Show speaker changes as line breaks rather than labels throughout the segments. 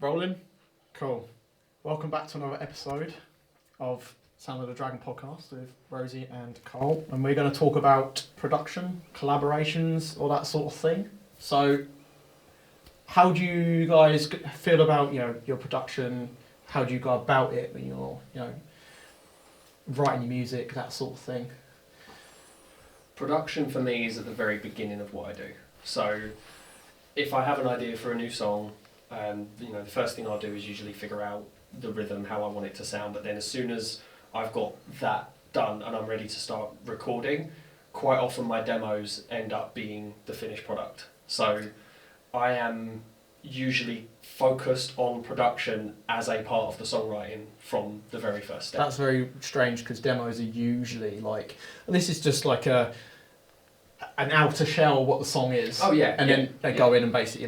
Rolling? Cool. Welcome back to another episode of Sound of the Dragon podcast with Rosie and Karl. And we're going to talk about production, collaborations, all that sort of thing. So, how do you guys feel about, your production? How do you go about it when you're, writing your music, that sort of thing?
Production for me is at the very beginning of what I do. So, if I have an idea for a new song, the first thing I'll do is usually figure out the rhythm, how I want it to sound. But then as soon as I've got that done and I'm ready to start recording, quite often my demos end up being the finished product. So I am usually focused on production as a part of the songwriting from the very first step.
That's very strange because demos are usually this is just like an outer shell of what the song is.
Oh yeah.
And then they go in and basically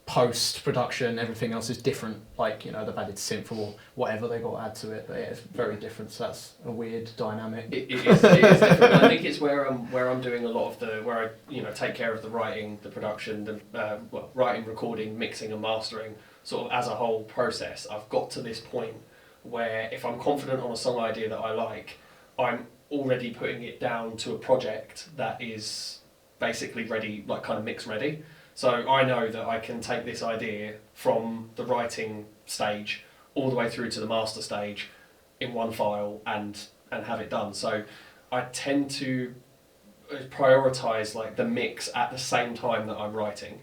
post-production, everything else is different, they've added synth or whatever they got to add to it, but yeah, it's very different, so that's a weird dynamic.
It is different. I think it's where I'm doing a lot of where I take care of the writing, the production, the writing, recording, mixing and mastering, sort of as a whole process. I've got to this point where if I'm confident on a song idea that I like, I'm already putting it down to a project that is basically ready, kind of mix ready. So I know that I can take this idea from the writing stage all the way through to the master stage in one file and have it done. So I tend to prioritise the mix at the same time that I'm writing.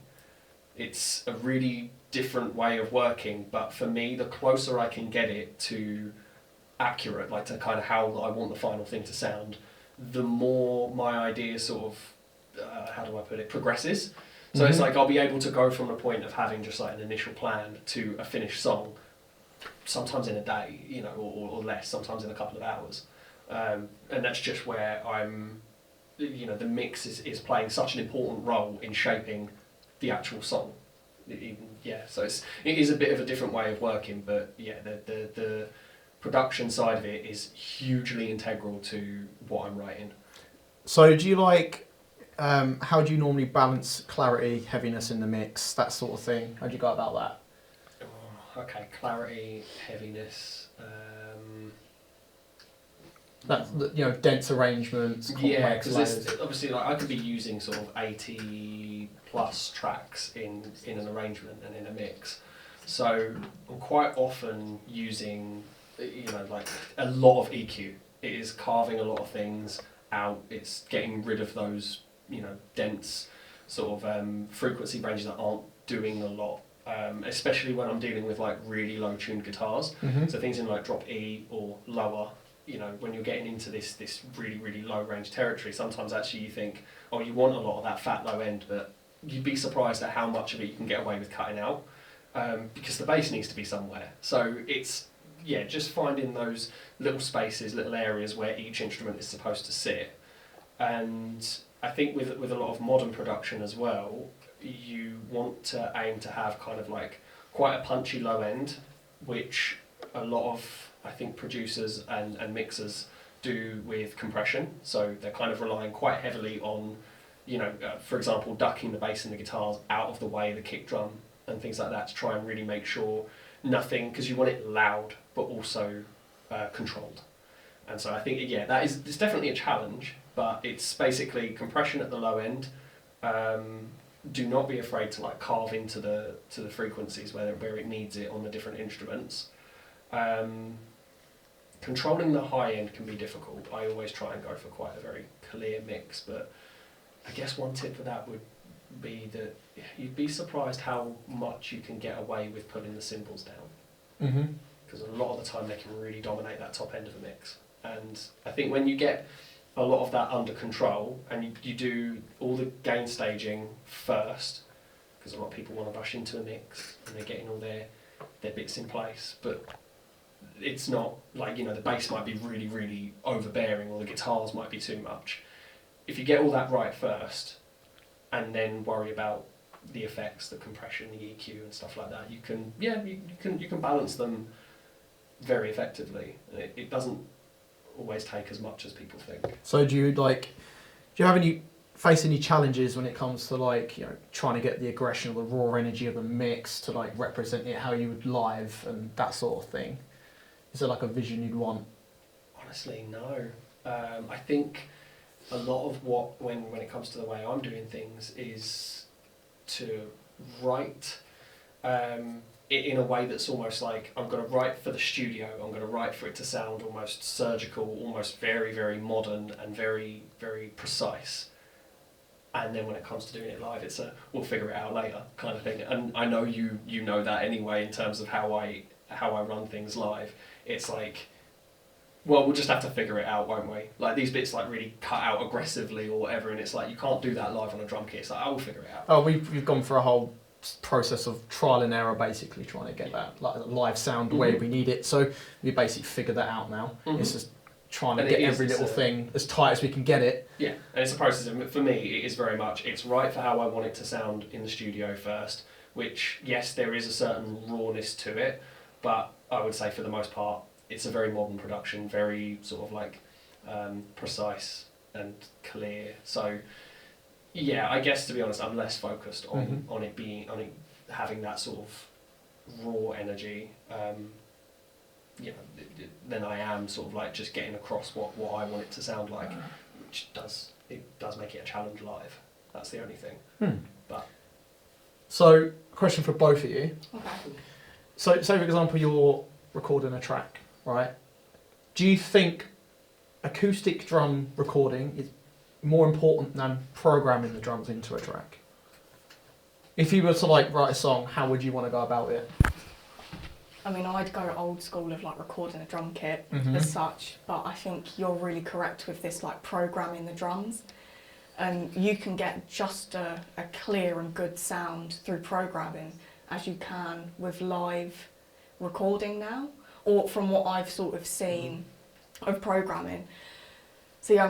It's a really different way of working, but for me, the closer I can get it to accurate, to kind of how I want the final thing to sound, the more my idea sort of, progresses. So it's I'll be able to go from a point of having just an initial plan to a finished song, sometimes in a day, or less, sometimes in a couple of hours. And that's just where I'm, the mix is playing such an important role in shaping the actual song. So it is a bit of a different way of working, but yeah, the production side of it is hugely integral to what I'm writing.
So do you how do you normally balance clarity, heaviness in the mix, that sort of thing? How do you go about that?
Okay, clarity, heaviness.
That's dense arrangements, complex layers.
Because obviously I could be using sort of 80 plus tracks in an arrangement and in a mix. So I'm quite often using a lot of EQ. It is carving a lot of things out. It's getting rid of those dense sort of frequency ranges that aren't doing a lot, especially when I'm dealing with really low tuned guitars.
Mm-hmm.
So things in drop E or lower, when you're getting into this really, really low range territory, sometimes actually you think, oh, you want a lot of that fat low end, but you'd be surprised at how much of it you can get away with cutting out, because the bass needs to be somewhere. So it's, just finding those little spaces, little areas where each instrument is supposed to sit. And I think with a lot of modern production as well, you want to aim to have kind of quite a punchy low end, which a lot of, I think, producers and mixers do with compression. So they're kind of relying quite heavily on, for example, ducking the bass and the guitars out of the way, the kick drum and things like that, to try and really make sure nothing, because you want it loud but also controlled. And so I think, it's definitely a challenge, but it's basically compression at the low end. Do not be afraid to carve into the frequencies where it needs it on the different instruments. Controlling the high end can be difficult. I always try and go for quite a very clear mix, but I guess one tip for that would be that you'd be surprised how much you can get away with putting the cymbals down.
Mm-hmm.
Because a lot of the time they can really dominate that top end of a mix. And I think when you get a lot of that under control and you do all the gain staging first, because a lot of people want to rush into a mix and they're getting all their bits in place, but it's not the bass might be really, really overbearing or the guitars might be too much. If you get all that right first and then worry about the effects, the compression, the EQ and stuff like that, you can balance them very effectively. It doesn't always take as much as people think.
So do you have any face any challenges when it comes to like, you know, trying to get the aggression or the raw energy of the mix to like represent it how you would live and that sort of thing? Is there like a vision you'd want?
Honestly, no. I think a lot of what, when it comes to the way I'm doing things, is to write it in a way that's almost like I'm going to write for the studio. I'm going to write for it to sound almost surgical, almost very, very modern and very, very precise. And then when it comes to doing it live, it's a we'll figure it out later kind of thing. And I know you know that anyway in terms of how I run things live. It's like, well, we'll just have to figure it out, won't we? Like these bits like really cut out aggressively or whatever, and it's like you can't do that live on a drum kit. It's like I will figure it out.
Oh, we've gone for a whole process of trial and error, basically trying to get that like live sound the way we need it. So we basically figured that out now. It's just trying to get every little thing as tight as we can get it. Yeah,
and it's a process. And for me, it is very much it's right for how I want it to sound in the studio first. Which yes, there is a certain rawness to it, but I would say for the most part, it's a very modern production, very sort of like precise and clear. So. Yeah, I guess to be honest, I'm less focused on it having that sort of raw energy, than I am sort of like just getting across what I want it to sound like, which does make it a challenge live. That's the only thing. But
so, question for both of you.
Okay.
So, say for example, you're recording a track, right? Do you think acoustic drum recording is more important than programming the drums into a track? If you were to like write a song, how would you want to go about it?
I mean, I'd go old school of like recording a drum kit as such, but I think you're really correct with this like programming the drums. And you can get just a clear and good sound through programming as you can with live recording now, or from what I've sort of seen of programming. So yeah,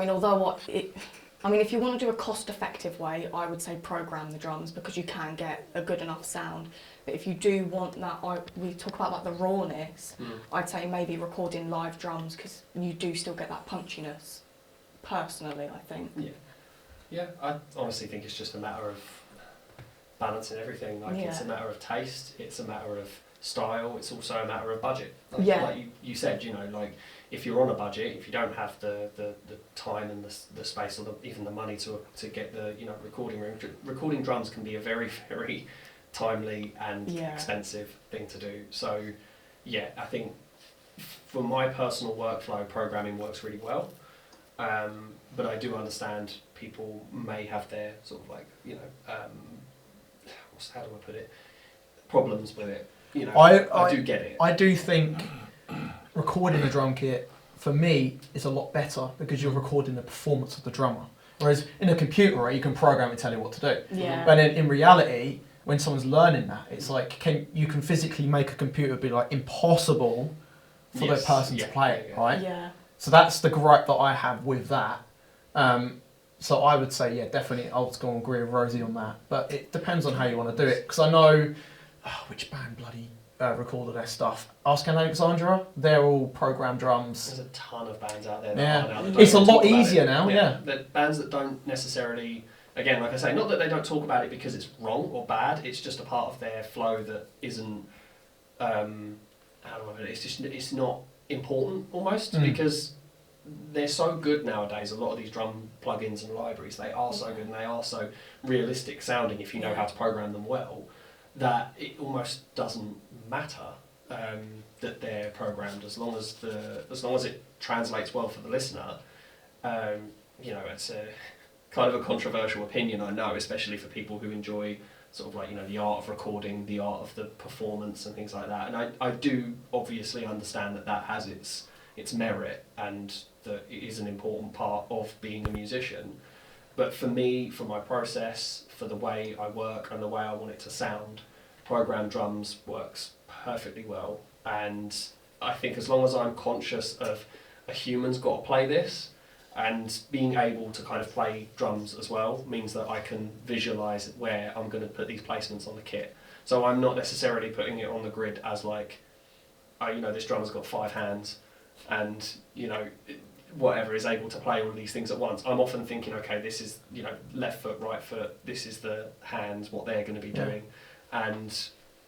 I mean, if you want to do a cost-effective way, I would say program the drums because you can get a good enough sound. But if you do want that, we talk about like the rawness, I'd say maybe recording live drums because you do still get that punchiness, personally, I think.
Yeah, I honestly think it's just a matter of balancing everything. Like it's a matter of taste, it's a matter of style, it's also a matter of budget. Like you said, you know, like if you're on a budget, if you don't have the time and the space or even the money to get the recording room, recording drums can be a very, very timely and expensive thing to do. So yeah, I think for my personal workflow, programming works really well. But I do understand people may have their sort of like, how do I put it? Problems with it. You know, I do get it.
I do think recording a drum kit, for me, is a lot better because you're recording the performance of the drummer. Whereas in a computer, right, you can program and tell it what to do.
Yeah.
But in reality, when someone's learning that, it's like you can physically make a computer be like impossible for the person to play it, right?
Yeah.
So that's the gripe that I have with that. So I would say, yeah, definitely old school and agree with Rosie on that. But it depends on how you want to do it. Because I know, which band bloody recorded their stuff? Ask Alexandra, they're all programmed drums.
There's a ton of bands out there that are now.
It's a lot easier now,
The bands that don't necessarily, again, like I say, not that they don't talk about it because it's wrong or bad, it's just a part of their flow that isn't, how do I put it, it's not important almost, because they're so good nowadays. A lot of these drum plugins and libraries, they are so good and they are so realistic sounding if you know how to program them well, that it almost doesn't matter that they're programmed as long as it translates well for the listener. It's a kind of a controversial opinion, I know, especially for people who enjoy sort of like the art of recording, the art of the performance and things like that. And I do obviously understand that has its merit and that it is an important part of being a musician. But for me, for my process, for the way I work and the way I want it to sound, programmed drums works perfectly well. And I think as long as I'm conscious of a human's got to play this, and being able to kind of play drums as well means that I can visualise where I'm going to put these placements on the kit. So I'm not necessarily putting it on the grid as like, this drummer's got 5 hands, and whatever is able to play all of these things at once, I'm often thinking, okay, this is, you know, left foot, right foot, this is the hands, what they're going to be doing. And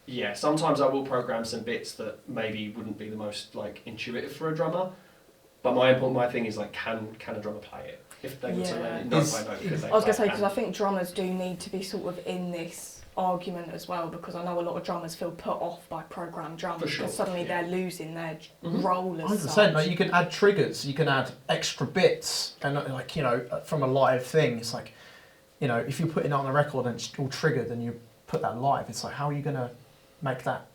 yeah, sometimes I will program some bits that maybe wouldn't be the most like intuitive for a drummer, but my thing is like, can a drummer play it? If they were to learn it note by note, because they
I was going to say,
play
because I think drummers do need to be sort of in this argument as well, because I know a lot of drummers feel put off by programmed drums because suddenly they're losing their role as
100%.
such.
Like, you can add triggers, you can add extra bits, and like, you know, from a live thing, it's like, you know, if you're putting it on a record and it's all triggered and you put that live, it's like, how are you going to make that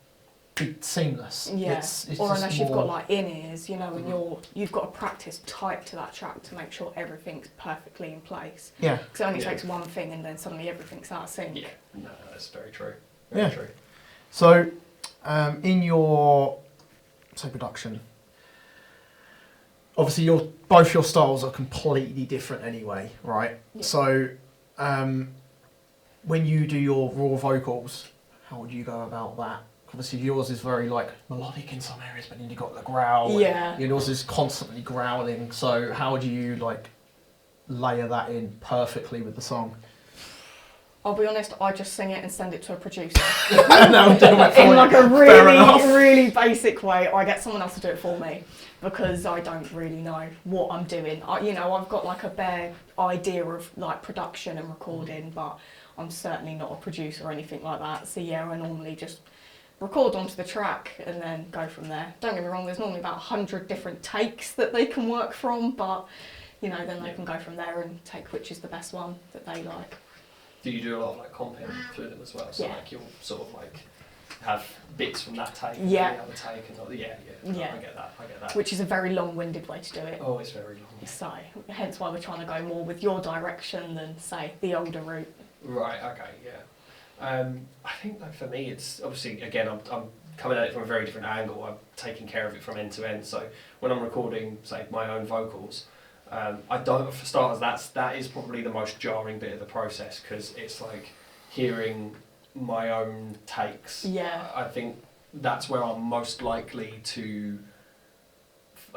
be seamless?
Yeah,
it's
or unless you've got like in-ears, you know, and you've got to practice tight to that track to make sure everything's perfectly in place.
Yeah.
Because it only takes one thing and then suddenly everything's out of sync.
Yeah, no, that's very true. Very true.
So, in your, say, production, obviously both your styles are completely different anyway, right?
Yeah.
So, when you do your raw vocals, how would you go about that? Obviously yours is very like melodic in some areas, but then you got the growl.
Yeah.
Yours is constantly growling. So how do you like layer that in perfectly with the song?
I'll be honest, I just sing it and send it to a producer.
No, do it for
In
you.
like a
Fair enough.
really basic way. I get someone else to do it for me because I don't really know what I'm doing. I've got like a bare idea of like production and recording, but I'm certainly not a producer or anything like that. So yeah, I normally just record onto the track and then go from there. Don't get me wrong, there's normally about 100 different takes that they can work from, but you know, then they can go from there and take which is the best one that they like.
Do you do a lot of like comping through them as well? So like you'll sort of like have bits from that take, and the other take, and I get that.
Which is a very long-winded way to do it.
Oh, it's very long.
So hence why we're trying to go more with your direction than say the older route.
Right. Okay. Yeah. I think like for me, it's obviously again I'm coming at it from a very different angle. I'm taking care of it from end to end. So when I'm recording, say, my own vocals, I don't, for starters, that is probably the most jarring bit of the process because it's like hearing my own takes.
Yeah.
I think that's where I'm most likely to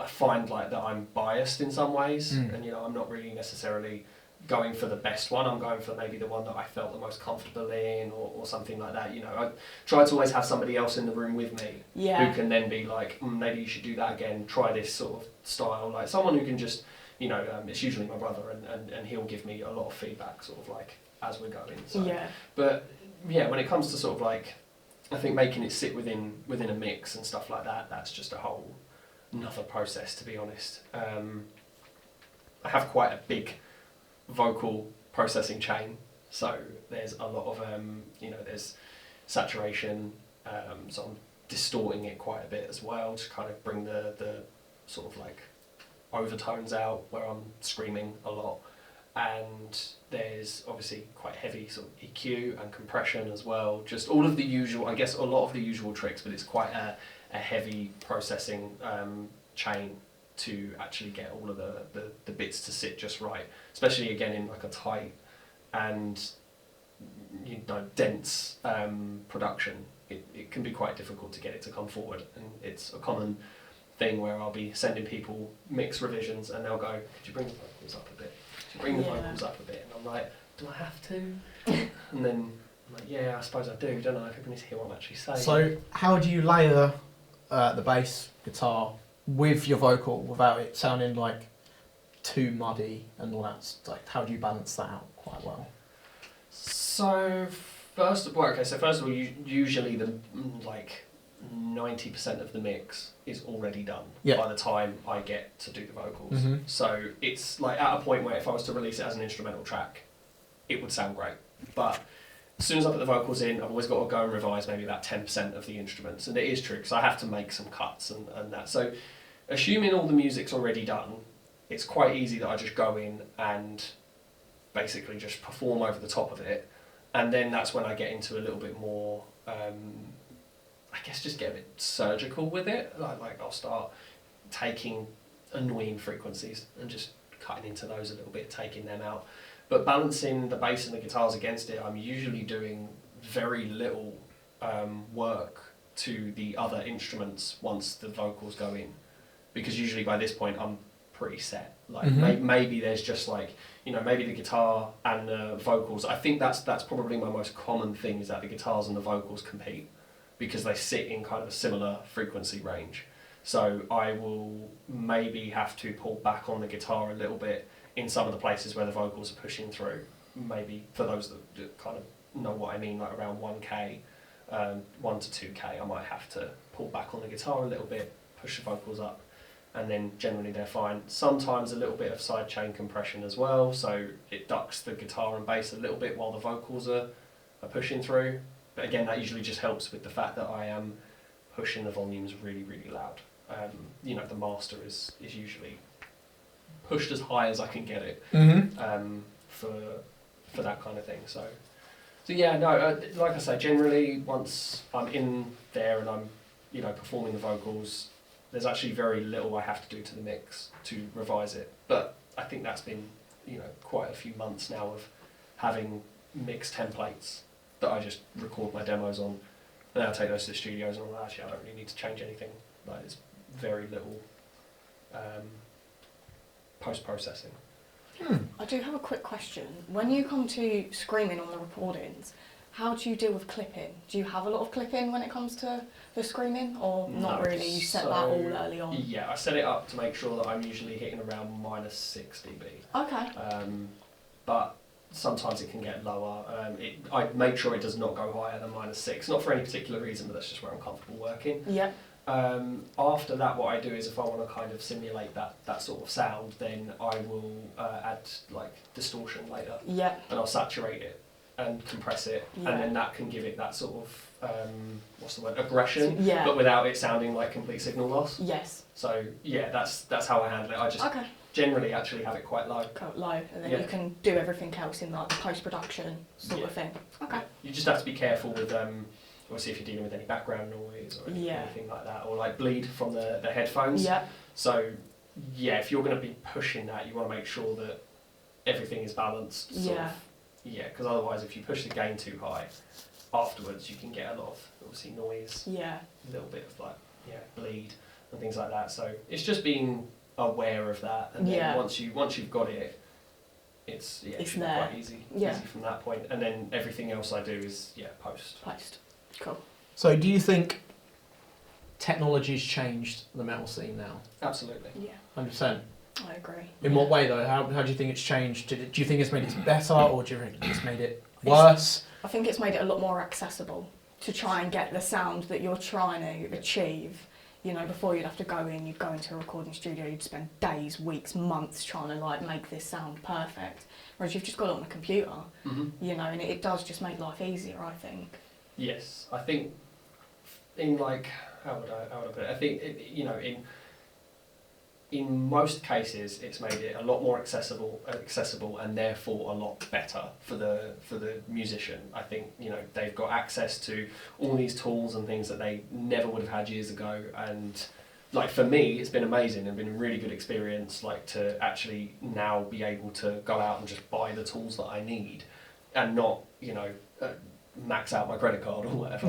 find like that I'm biased in some ways, and you know I'm not really necessarily going for the best one. I'm going for maybe the one that I felt the most comfortable in, or something like that. You know, I try to always have somebody else in the room with me who can then be like, maybe you should do that again. Try this sort of style. Like someone who can just, you know, it's usually my brother, and he'll give me a lot of feedback, sort of like as we're going. So, but yeah, when it comes to sort of like, I think making it sit within a mix and stuff like that, that's just a whole another process, to be honest. I have quite a big vocal processing chain, so there's a lot of you know, there's saturation, so I'm distorting it quite a bit as well to kind of bring the sort of like overtones out where I'm screaming a lot, and there's obviously quite heavy sort of EQ and compression as well, just all of the usual, I guess a lot of the usual tricks, but it's quite a heavy processing chain to actually get all of the bits to sit just right, especially again in like a tight and, you know, dense production. It can be quite difficult to get it to come forward, and it's a common thing where I'll be sending people mix revisions and they'll go, could you bring the vocals up a bit? Could you bring the vocals up a bit? And I'm like, do I have to? And then I'm like, yeah, I suppose I do, don't I? People need to hear what I'm actually saying.
So how do you layer the bass, guitar with your vocal without it sounding like too muddy and all that? Like, how do you balance that out quite well?
So first of all, usually the like 90% of the mix is already done by the time I get to do the vocals. So it's like at a point where if I was to release it as an instrumental track, it would sound great. But as soon as I put the vocals in, I've always got to go and revise maybe about 10% of the instruments. And it is true, because I have to make some cuts and that. So assuming all the music's already done, it's quite easy that I just go in and basically just perform over the top of it. And then that's when I get into a little bit more, I guess just get a bit surgical with it. Like I'll start taking annoying frequencies and just cutting into those a little bit, taking them out. But balancing the bass and the guitars against it, I'm usually doing very little work to the other instruments once the vocals go in. Because usually by this point I'm pretty set. Like maybe there's just like, you know, maybe the guitar and the vocals. I think that's probably my most common thing, is that the guitars and the vocals compete because they sit in kind of a similar frequency range. So I will maybe have to pull back on the guitar a little bit in some of the places where the vocals are pushing through. Maybe for those that kind of know what I mean, like around 1K, 1 to 2K, I might have to pull back on the guitar a little bit, push the vocals up, and then generally they're fine. Sometimes a little bit of sidechain compression as well, so it ducks the guitar and bass a little bit while the vocals are pushing through. But again, that usually just helps with the fact that I am pushing the volumes really, really loud. You know, the master is usually pushed as high as I can get it for that kind of thing. So yeah, no, like I say, generally once I'm in there and I'm, you know, performing the vocals, there's actually very little I have to do to the mix to revise it. But I think that's been, you know, quite a few months now of having mix templates that I just record my demos on, and I'll take those to the studios and I'm like, actually I don't really need to change anything. Like, it's very little post-processing.
I do have a quick question. When you come to screaming on the recordings, how do you deal with clipping? Do you have a lot of clipping when it comes to the screaming, or not really? You set that all early on?
Yeah, I set it up to make sure that I'm usually hitting around -6 dB.
Okay.
But sometimes it can get lower. I make sure it does not go higher than -6, not for any particular reason, but that's just where I'm comfortable working.
Yep.
After that, what I do is if I want to kind of simulate that sort of sound, then I will add like distortion later.
Yep.
And I'll saturate it and compress it,
Yeah.
and then that can give it that sort of what's the word, aggression,
Yeah.
but without it sounding like complete signal loss.
Yes.
So yeah, that's how I handle it. I just
Okay.
generally actually have it quite low.
Quite low, and then
Yeah.
you can do everything else in like the post-production sort of thing. Okay.
You just have to be careful with obviously if you're dealing with any background noise or anything like that, or like bleed from the headphones.
Yep.
So yeah, if you're going to be pushing that, you want to make sure that everything is balanced. Yeah, because otherwise if you push the gain too high, afterwards you can get a lot of obviously noise,
Yeah.
a little bit of like bleed and things like that. So it's just being aware of that, and then once you've got it, it should be quite easy from that point. And then everything else I do is post.
Cool.
So do you think technology's changed the metal scene now?
Absolutely.
Yeah.
100%.
I agree.
In what way though? How do you think it's changed? Do you think it's made it better, or do you think it's made it worse?
I think it's made it a lot more accessible to try and get the sound that you're trying to achieve. You know, before you'd have to go in, you'd go into a recording studio, you'd spend days, weeks, months trying to like make this sound perfect. Whereas you've just got it on a computer, you know, and it does just make life easier, I think.
Yes, I think in like how would I put it? I think in most cases it's made it a lot more accessible, and therefore a lot better for the musician. I think they've got access to all these tools and things that they never would have had years ago, and like for me it's been amazing and been a really good experience, like to actually now be able to go out and just buy the tools that I need and not max out my credit card or whatever,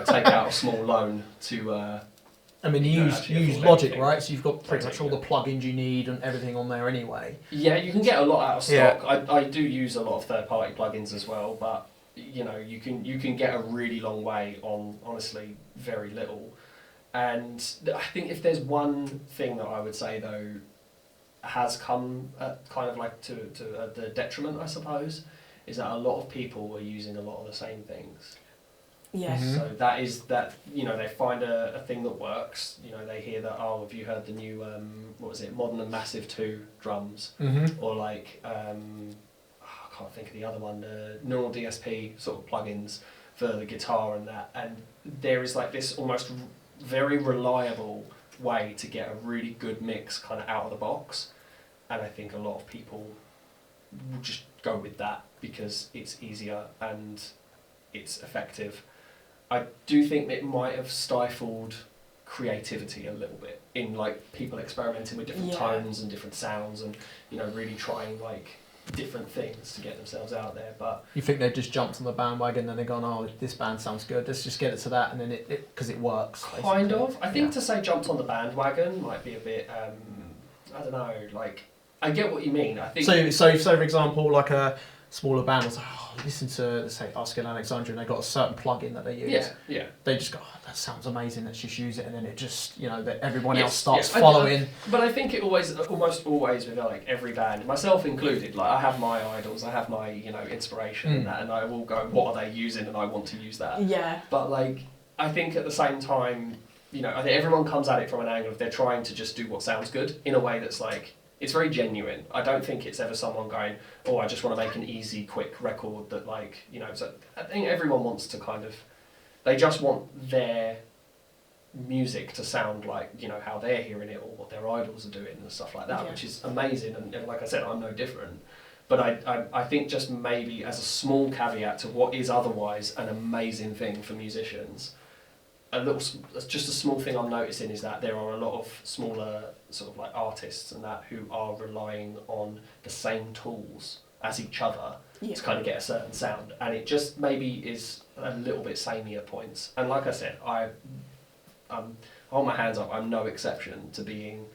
take out a small loan to
I mean, you use Logic, right? So you've got pretty much all the plugins you need and everything on there anyway.
Yeah, you can get a lot out of stock. I do use a lot of third-party plugins as well, but you can get a really long way on honestly very little. And I think if there's one thing that I would say though has come at kind of like to the detriment, I suppose, is that a lot of people are using a lot of the same things.
Yes.
Mm-hmm.
So that is that they find a thing that works. They hear that, oh, have you heard the new what was it, Modern and Massive 2 drums, or like I can't think of the other one, Neural DSP sort of plugins for the guitar and that. And there is like this almost very reliable way to get a really good mix kind of out of the box, and I think a lot of people will just go with that because it's easier and it's effective. I do think it might have stifled creativity a little bit in like people experimenting with different tones and different sounds and really trying like different things to get themselves out there. But
you think they've just jumped on the bandwagon and they've gone, oh, this band sounds good, let's just get it to that, and then it because it works.
Kind of. I think to say jumped on the bandwagon might be a bit I don't know, like, I get what you mean. I think.
So for example, like a smaller band was like, oh, listen to, let's say, Oscar Alexandria, and they got a certain plug-in that they use.
Yeah.
They just go, oh, that sounds amazing, let's just use it, and then it just, that everyone else
Yes,
starts following.
But I think it almost always with like every band, myself included, like I have my idols, I have my, inspiration and that, and I will go, what are they using, and I want to use that.
Yeah.
But like, I think at the same time, I think everyone comes at it from an angle of they're trying to just do what sounds good in a way that's like, it's very genuine. I don't think it's ever someone going, oh, I just want to make an easy, quick record that like, so I think everyone wants to kind of, they just want their music to sound like, how they're hearing it or what their idols are doing and stuff like that, which is amazing. And like I said, I'm no different. But I think just maybe as a small caveat to what is otherwise an amazing thing for musicians, just a small thing I'm noticing is that there are a lot of smaller sort of like artists and that who are relying on the same tools as each other to kind of get a certain sound, and it just maybe is a little bit samey at points. And like I said, I hold my hands up. I'm no exception to being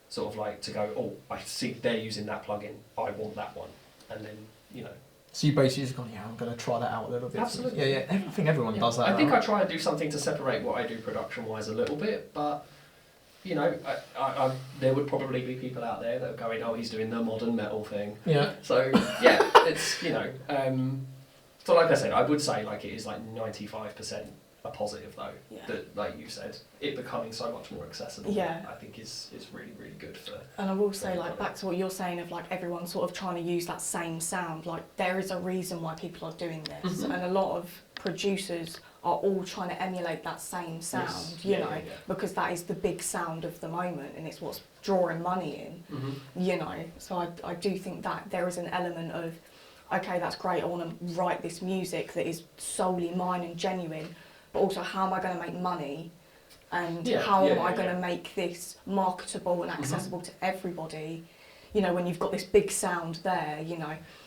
sort of like to go, oh, I see they're using that plugin, I want that one, and then
So you basically just gone, I'm going to try that out a little bit.
Absolutely.
Yeah. I think everyone does that.
I think
right?
I try and do something to separate what I do production-wise a little bit, but I there would probably be people out there that are going, oh, he's doing the modern metal thing.
Yeah.
So yeah, it's so like I said, I would say like it is like 95% a positive though.
Yeah.
That like you said, it becoming so much more accessible.
Yeah.
I think is really really good for.
And I will say, like, back to what you're saying of like everyone sort of trying to use that same sound. Like there is a reason why people are doing this, and a lot of producers are all trying to emulate that same sound, because that is the big sound of the moment and it's what's drawing money in, So I do think that there is an element of, okay, that's great, I want to write this music that is solely mine and genuine, but also how am I going to make money and how am I going to make this marketable and accessible to everybody? When you've got this big sound there,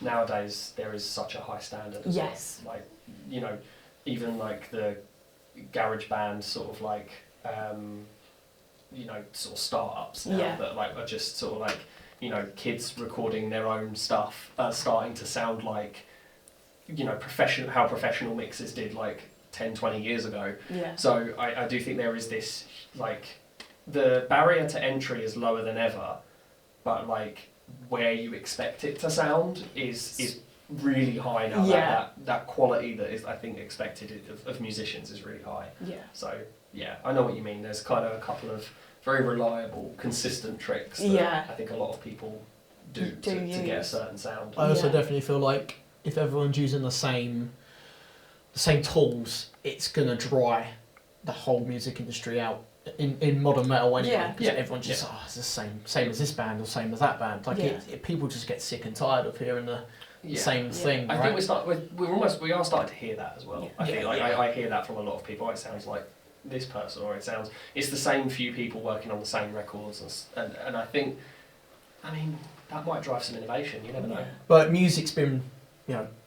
Nowadays there is such a high standard as well. Like, even like the garage band sort of like, sort of start-ups now that like are just sort of like, kids recording their own stuff, starting to sound like, how professional mixers did like 10, 20 years ago.
Yeah.
So I do think there is this, like, the barrier to entry is lower than ever, but like where you expect it to sound is really high now. That quality that is, I think, expected of musicians is really high.
Yeah.
So yeah, I know what you mean. There's kind of a couple of very reliable, consistent tricks that I think a lot of people do to get a certain sound.
I also definitely feel like if everyone's using the same tools, it's gonna dry the whole music industry out in modern metal anyway. Because everyone's just it's the same as this band or same as that band. Like people just get sick and tired of hearing the same thing.
I think we are starting to hear that as well. I think I hear that from a lot of people. It sounds like this person, or it's the same few people working on the same records, and I think, that might drive some innovation. You never know.
But music's been,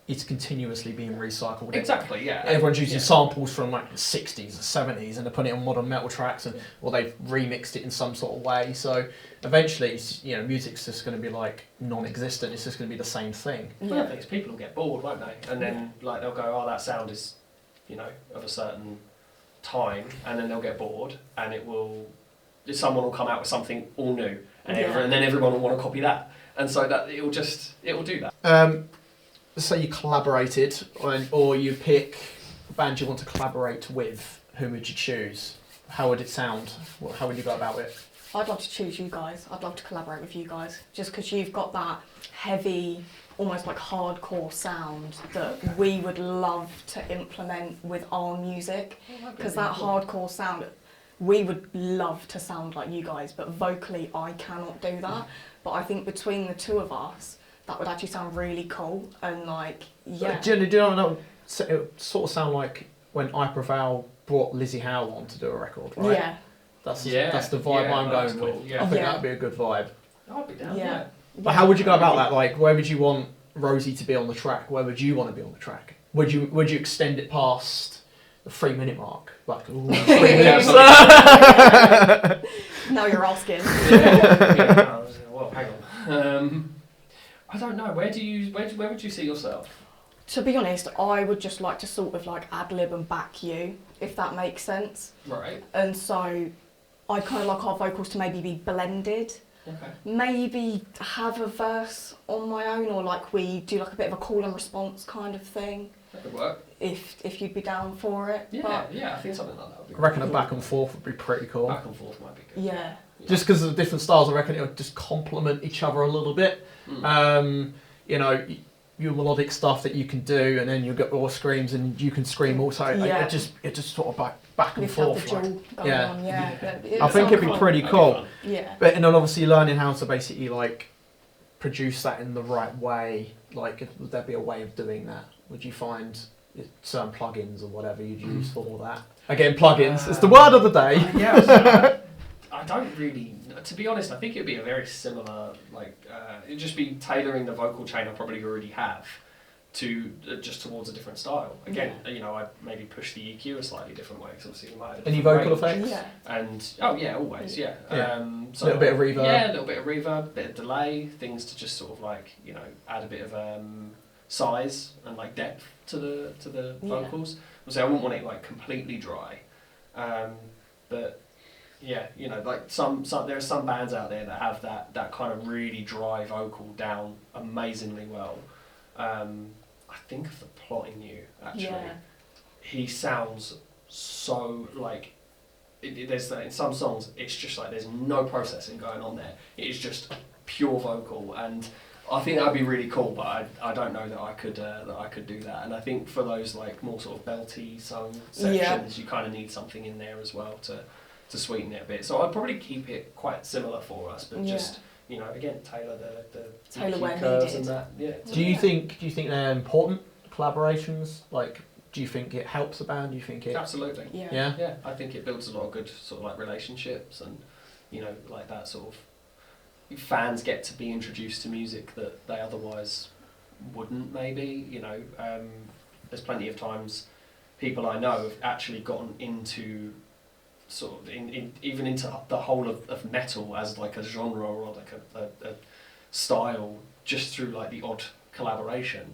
it's continuously being recycled.
Exactly, yeah.
Everyone's using samples from like the 60s or 70s and they're putting it on modern metal tracks, or they've remixed it in some sort of way. So eventually, music's just going to be like non-existent. It's just going to be the same thing.
Yeah. I think people will get bored, won't they? And then like they'll go, oh, that sound is, of a certain time, and then they'll get bored, and someone will come out with something all new, and then everyone will want to copy that, and so that it will do that.
Say you collaborated, or you pick a band you want to collaborate with. Who would you choose? How would it sound? How would you go about it?
I'd love to choose you guys. I'd love to collaborate with you guys, just because you've got that heavy, almost like hardcore sound that we would love to implement with our music. Because that hardcore sound, we would love to sound like you guys, but vocally I cannot do that. But I think between the two of us, that would actually sound really cool, and like,
Do you know, it sort of sound like when I Prevail brought Lizzie Howell on to do a record, right?
Yeah.
That's the vibe I'm going with.
Yeah.
I think that'd be a good vibe.
I'd be down.
Yeah.
But how would you go about that? Like, where would you want Rosie to be on the track? Where would you want to be on the track? Would you extend it past the 3-minute mark? Like, ooh, 3 minutes.
Now you're asking.
Yeah, well, hang on. I don't know. Where would you see yourself?
To be honest, I would just like to sort of like ad lib and back you, if that makes sense.
Right.
And so I kind of like our vocals to maybe be blended.
Okay.
Maybe have a verse on my own, or like we do like a bit of a call and response kind of thing.
That could work.
If you'd be down for it.
Yeah,
But
yeah. I think something like that would be.
I reckon a
cool.
back and forth would be pretty cool.
Back and forth might be good.
yeah.
Just because of the different styles, I reckon it would just complement each other a little bit. You know, your melodic stuff that you can do, and then you'll get raw screams, and you can scream also.
Yeah.
It just sort of back and
If you have
forth.
the
Like,
dual going
yeah.
on, yeah.
I think it'd be
sounds
pretty
That'd be
cool.
fun.
Yeah.
But and then obviously learning how to basically like produce that in the right way. Like, would there be a way of doing that? Would you find certain plugins or whatever you'd use for that? Again, plugins. It's the word of the day.
Yeah. So I don't really. To be honest, I think it'd be a very similar. Like, it'd just be tailoring the vocal chain I probably already have to just towards a different style. Again, you know, I'd maybe push the EQ a slightly different way because obviously we might have a
Any
different
vocal
range.
effects?
Yeah.
And oh yeah, always yeah.
Yeah.
So
A little bit of reverb.
Yeah, a little bit of reverb, a bit of delay, things to just sort of like add a bit of size and like depth to the
Yeah.
vocals. So I wouldn't want it like completely dry, but yeah, like some there are some bands out there that have that kind of really dry vocal down amazingly well. I think of the Plot in You actually.
Yeah.
He sounds so like there's in some songs it's just like there's no processing going on there. It is just pure vocal, and I think that'd be really cool. But I don't know that I could do that. And I think for those like more sort of belty sung sections, you kind of need something in there as well to sweeten it a bit. So I'd probably keep it quite similar for us, but just again tailor the
Tailor
EQ
where
curves
needed.
and that. Yeah.
Do you think they're important, collaborations? Like, do you think it helps a band? Do you think it?
Absolutely.
Yeah.
Yeah.
Yeah, I think it builds a lot of good sort of like relationships, and like that sort of fans get to be introduced to music that they otherwise wouldn't. Maybe there's plenty of times people I know have actually gotten into sort of even into the whole of metal as like a genre or like a style just through like the odd collaboration.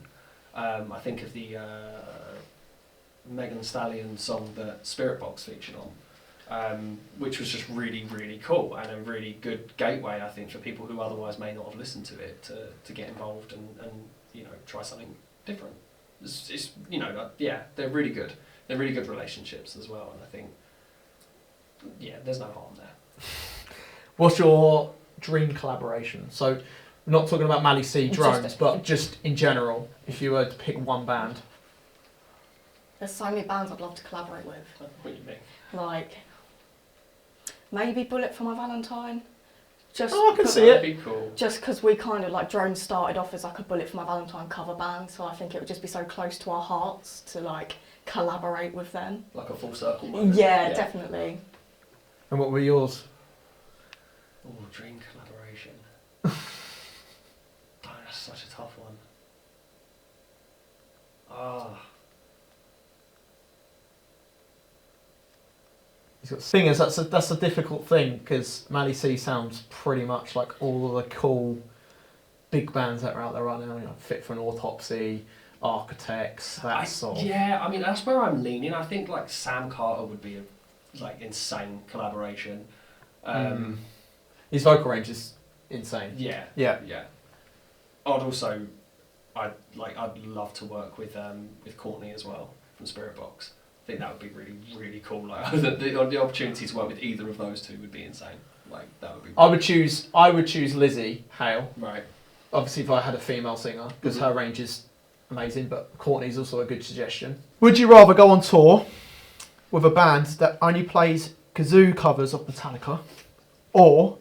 I think of the Megan Thee Stallion song that Spirit Box featured on, which was just really, really cool and a really good gateway, I think, for people who otherwise may not have listened to it to get involved and try something different. It's they're really good. They're really good relationships as well, and I think there's no harm there.
What's your dream collaboration? So, we're not talking about Mally C drones, but just in general, if you were to pick one band.
There's so many bands I'd love to collaborate with.
What do you mean?
Like, maybe Bullet for My Valentine. Just
I can see
That'd
it.
be cool.
Just because we kind of like Drones started off as like a Bullet for My Valentine cover band, so I think it would just be so close to our hearts to like collaborate with them.
Like a full circle moment.
Yeah, definitely.
And what were yours?
Oh, dream collaboration. Oh, that's such a tough one.
The thing is, that's a difficult thing because Mally C sounds pretty much like all of the cool big bands that are out there right now. Fit for an Autopsy, Architects, that sort of.
Yeah, I mean that's where I'm leaning. I think like Sam Carter would be a insane collaboration.
His vocal range is insane.
Yeah.
Yeah.
I'd love to work with Courtney as well from Spirit Box. I think that would be really, really cool. Like the opportunity to work with either of those two would be insane. Like that would be.
I would choose Lizzie Hale.
Right.
Obviously, if I had a female singer, because her range is amazing. But Courtney's also a good suggestion. Would you rather go on tour with a band that only plays kazoo covers of Metallica, or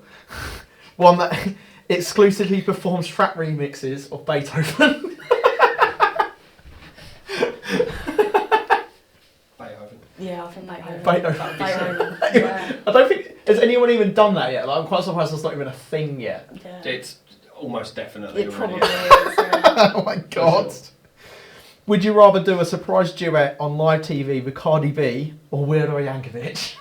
one that exclusively performs track remixes of Beethoven?
Yeah, I think
Beethoven.
Beethoven. Yeah.
I don't think has anyone even done that yet. Like, I'm quite surprised that's not even a thing yet.
Yeah.
It's almost definitely.
It
already
probably is. Yeah.
Oh my god.
Sure.
Would you rather do a surprise duet on live TV with Cardi B or Weird Al Yankovic?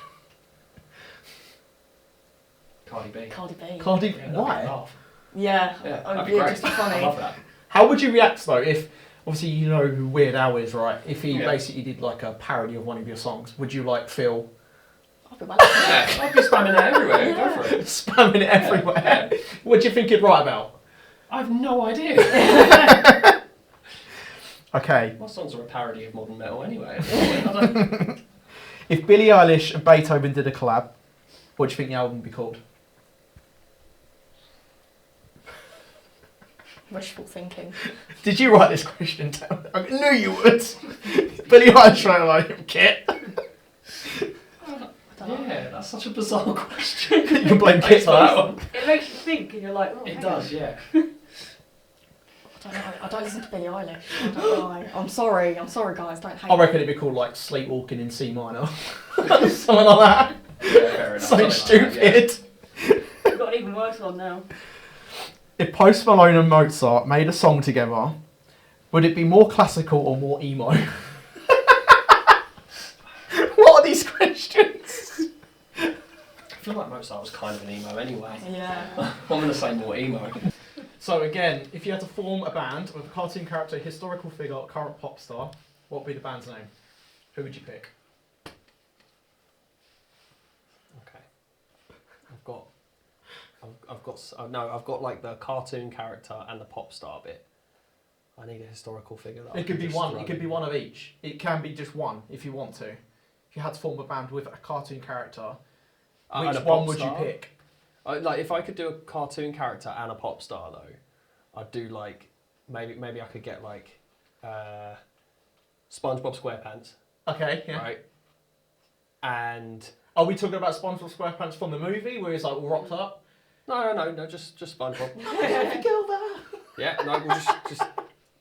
Cardi B.
Cardi B.
Cardi,
Yeah, that'd be a
why?
laugh.
Yeah,
Yeah,
oh,
that'd be
yeah,
great.
just funny.
I love that.
How would you react though if, obviously you know who Weird Al is, right? If he
Yeah.
basically did like a parody of one of your songs, would you like feel
I'll be well.
Yeah, I'd be spamming that everywhere. Go for it.
spamming it everywhere?
Yeah.
What do you think he'd write about?
I have no idea.
Okay,
My songs are a parody of modern metal anyway. I don't-
if Billie Eilish and Beethoven did a collab, what do you think the album would be called?
Wishful thinking.
Did you write this question down? I knew you would. Billie Eilish wrote like Kit.
Yeah, that's such a bizarre question.
You can blame
Thanks
Kit
for
for
that
that.
one.
It makes you think, and you're like, oh,
It
hang
does,
on.
yeah.
I don't know. I don't listen to Billie Eilish. I don't know. I'm sorry. I'm sorry, guys. Don't hate
I reckon
me.
it'd be called like Sleepwalking in C minor. Something like that.
Yeah, fair enough.
So
Something like that,
stupid.
We've got an even worse one now.
If Post Malone and Mozart made a song together, would it be more classical or more emo? What are these questions?
I feel like Mozart was kind of an emo anyway.
Yeah.
I'm going to say more emo.
So again, if you had to form a band with a cartoon character, historical figure, or current pop star, what would be the band's name? Who would you pick?
Okay. I've got like the cartoon character and the pop star bit. I need a historical figure. That I
It could
can
be
just
one.
throw
It could be
in.
one of each. It can be just one if you want to. If you had to form a band with a cartoon character,
And
which
a
one
pop
would
star.
you pick?
Like if I could do a cartoon character and a pop star though, I'd do like maybe I could get like SpongeBob SquarePants,
Okay, yeah.
right? And
Are we talking about SpongeBob SquarePants from the movie where he's like all rocked up?
no, just SpongeBob.
Gilbert.
Yeah, no, we'll just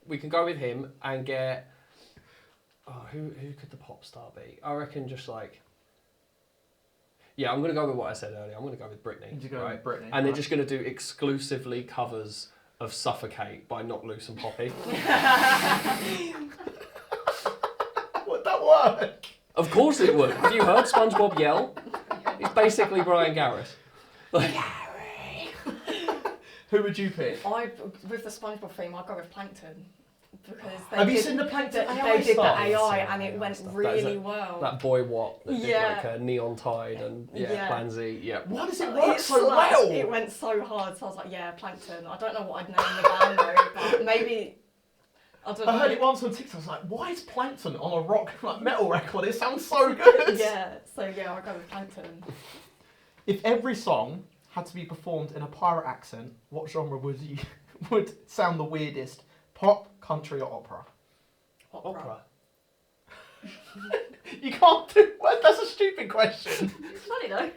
we can go with him and get. Oh, who could the pop star be? I reckon just like. Yeah, I'm gonna go with what I said earlier. I'm gonna go with Britney.
You go
right?
with Britney.
And they're just gonna do exclusively covers of "Suffocate" by Knock Loose and Poppy.
Would that work?
Of course it would. Have you heard SpongeBob yell? He's basically Brian Garris.
Who would you pick?
With the SpongeBob theme, I'd go with Plankton because they
Have you
did,
seen the Plankton AI
they did the
stuff?
AI
Yeah,
and it
AI
went
stuff.
really well.
That boy Watt that
Yeah.
did like a Neon Tide and
Yeah.
Plan Z. Yeah.
Why does it work
It
so
slapped.
well?
It went so hard, so I was like, yeah, Plankton. I don't know what I'd name the band though, but maybe I don't know.
I heard it once on TikTok. I was like, why is Plankton on a rock like metal record? It sounds so good.
Yeah, so yeah, I'll go with Plankton.
If every song had to be performed in a pirate accent, what genre would sound the weirdest? Pop, country, or opera?
Opera.
You can't do. Well, that's a stupid question.
It's funny though.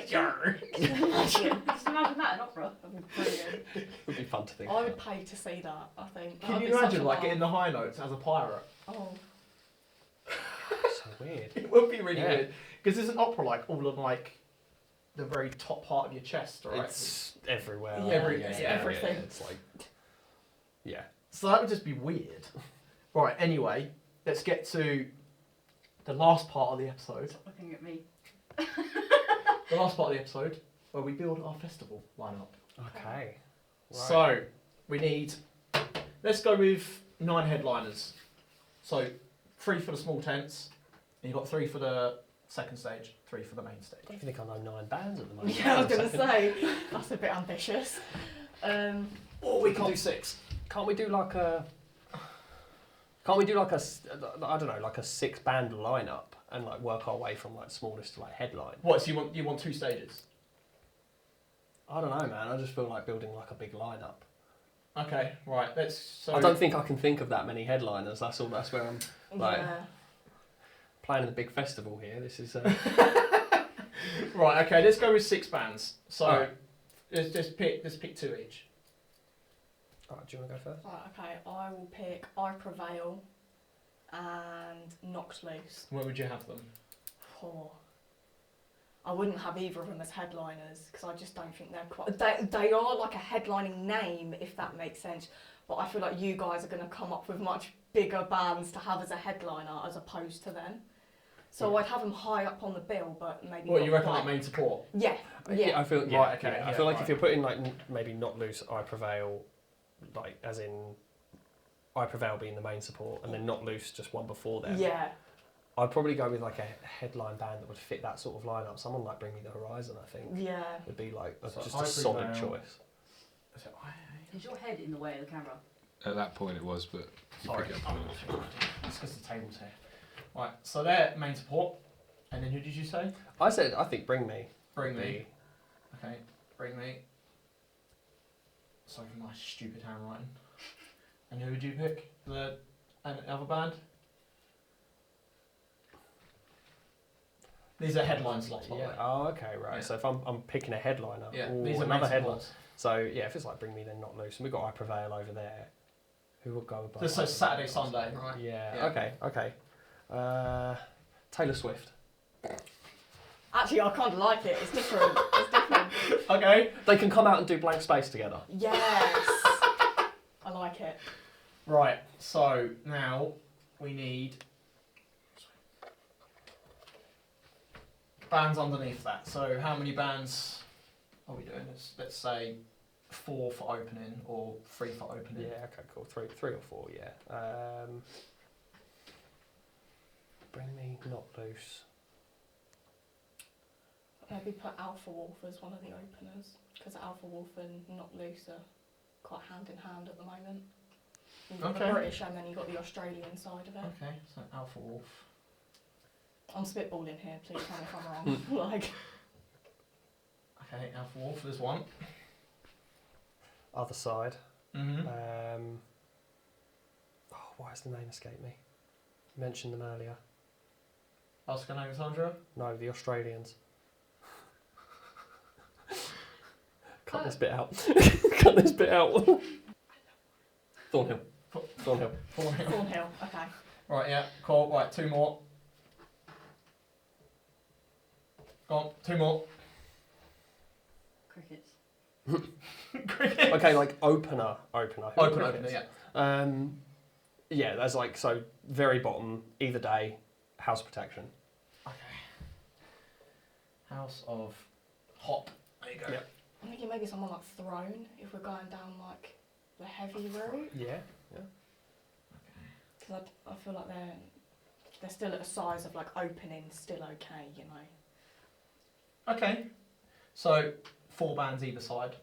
Yarr.
Just imagine that in opera.
That'd be brilliant.
Would be fun to think.
I
about.
would pay to see that, I think.
Can
That'd
you
be such
imagine
a
like
laugh.
getting the high notes as a pirate?
Oh,
So weird.
It would be really
Yeah.
weird because isn't opera like all on like the very top part of your chest, right?
It's everywhere.
Yeah,
it's
everything.
It's like, yeah.
So that would just be weird. Right. Anyway, let's get to the last part of the episode.
Stop looking at me.
The last part of the episode where we build our festival lineup.
Okay. Right.
So we need. Let's go with 9 headliners. So 3 for the small tents, and you've got 3 for the second stage, 3 for the main stage.
I don't even think I know 9 bands at the moment.
yeah, I was gonna say that's a bit ambitious.
Or we can do 6.
Can't we do like a? Can't we do like a? I don't know, like a 6-band lineup and like work our way from like smallest to like headline.
What? So you want 2 stages?
I don't know, man. I just feel like building like a big lineup.
Okay, right. Let's. So
I don't think I can think of that many headliners. That's all. That's where I'm Right.
Yeah.
planning a big festival here. This is.
Right. Okay. Let's go with 6 bands. So
Alright.
let's just pick 2 each.
Alright, do you want to go first?
Right, okay, I will pick I Prevail and Knocked Loose.
Where would you have them?
Oh. I wouldn't have either of them as headliners because I just don't think they're quite. They are like a headlining name, if that makes sense. But I feel like you guys are going to come up with much bigger bands to have as a headliner as opposed to them. So I'd have them high up on the bill, but maybe.
What
not
you reckon
quite.
that main support?
Yeah.
I feel
Right, okay,
I
yeah,
feel like
right.
if you're putting like maybe not loose, I prevail, like as in I prevail being the main support, and then not loose just one before them.
Yeah.
I'd probably go with like a headline band that would fit that sort of lineup. Someone like Bring Me the Horizon, I think,
Yeah.
would be like
So
just
I
a solid
prevail.
choice.
Is it
Is your head in the way of the camera?
At that point it was, but you
Sorry,
pick it up.
it's because the table's here. Right, so they're main support, and then who did you say?
I think Bring Me.
Bring
would
Me.
be-
Okay, Bring Me. Sorry for my stupid handwriting. And who would you pick? The other band? These are headline slots, by the
Yeah.
way.
Oh, okay, right.
Yeah.
So if I'm picking a headliner,
Yeah,
ooh,
these are
another
main
headline.
supports.
So yeah, if it's like Bring Me, then Not Loose, and we've got I Prevail over there. Who would go above?
This
I
is Saturday,
Prevail?
Sunday, right?
Yeah.
Yeah.
Okay. Taylor Swift.
Actually, I kind of like it. It's different. It's different.
Okay.
They can come out and do Blank Space together.
Yes. I like it.
Right, so now we need bands underneath that. So how many bands are we doing? Let's say 4 for opening or 3 for opening.
Yeah. Okay. Cool. Three or four. Yeah. Bring Me, Not Loose.
Maybe put Alpha Wolf as one of the openers, because Alpha Wolf and Not Loose are quite hand in hand at the moment. You've got
Okay.
the British and then you've got the Australian side of it.
Okay, so Alpha Wolf.
I'm spitballing here, please tell me if I'm wrong. Like,
Okay, Alpha Wolf, there's one.
Other side.
Mm-hmm.
Why has the name escaped me? You mentioned them earlier.
Oscar and Alexandra.
No, the Australians. Cut this bit out. Cut this bit out. Thornhill. Thornhill.
Thornhill, okay.
Right, yeah, cool. Right, 2 more. Go on, 2 more.
Crickets.
Cricket.
Okay, like opener. Who are
Opener,
crickets?
yeah.
Yeah, that's like, so very bottom, either day, house protection.
Okay. House of Hop. There you go.
Yep.
I'm thinking maybe someone like Throne, if we're going down like the heavy route.
Yeah.
Because I feel like they're still at a size of like opening, still okay, you know.
Okay. So 4 bands either side.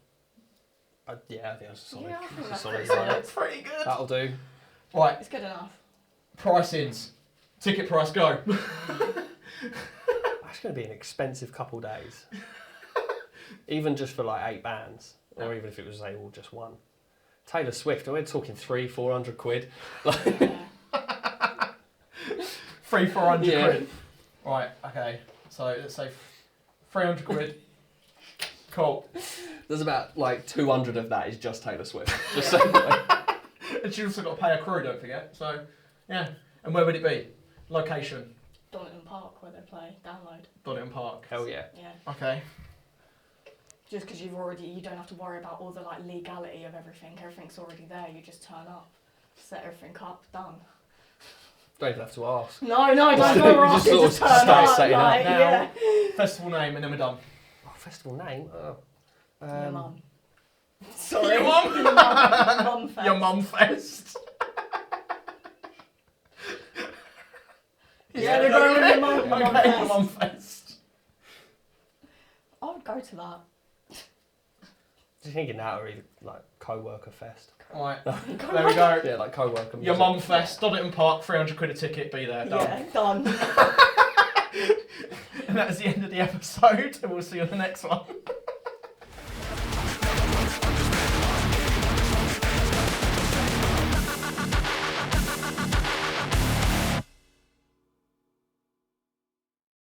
Yeah, I think that's a solid.
Yeah, I think
that's a
that's
solid
pretty
line.
solid.
That's pretty good.
That'll do.
Right,
It's good enough.
pricings. Ticket price, go.
That's going to be an expensive couple days. Even just for like 8 bands, or even if it was say all just one. Taylor Swift, we're talking 300-400 quid.
Yeah.
300-400
Yeah.
quid. Right, okay. So let's say 300 quid. Cool.
There's about like 200 of that is just Taylor Swift. Just
Yeah.
so
And she's also got to pay a crew, don't forget. So, yeah. And where would it be? Location.
Donington Park, where they play, download.
Donington Park.
hell yeah.
Yeah.
Okay.
Just because you don't have to worry about all the like legality of everything. Everything's already there. You just turn up, set everything up, done.
Don't even have to ask.
No, don't
Just-
go
you
wrong.
just sort of
turn
start
up,
setting up.
like,
Now,
yeah.
festival name, and then we're done.
Oh, festival name? Oh.
Your mum. Sorry.
Your mum?
Your mum fest.
Your Mum Fest.
Yeah, they're going with your mum. Your mum
Okay, Your
fest.
Mum Fest.
I would go to that.
Just thinking that or either like co-worker fest.
Right, there we go.
Yeah, like co-worker.
Your
music.
Mum Fest, Donington Park, 300 quid a ticket, be there, done.
Yeah, done.
And that's the end of the episode, and we'll see you on the next one.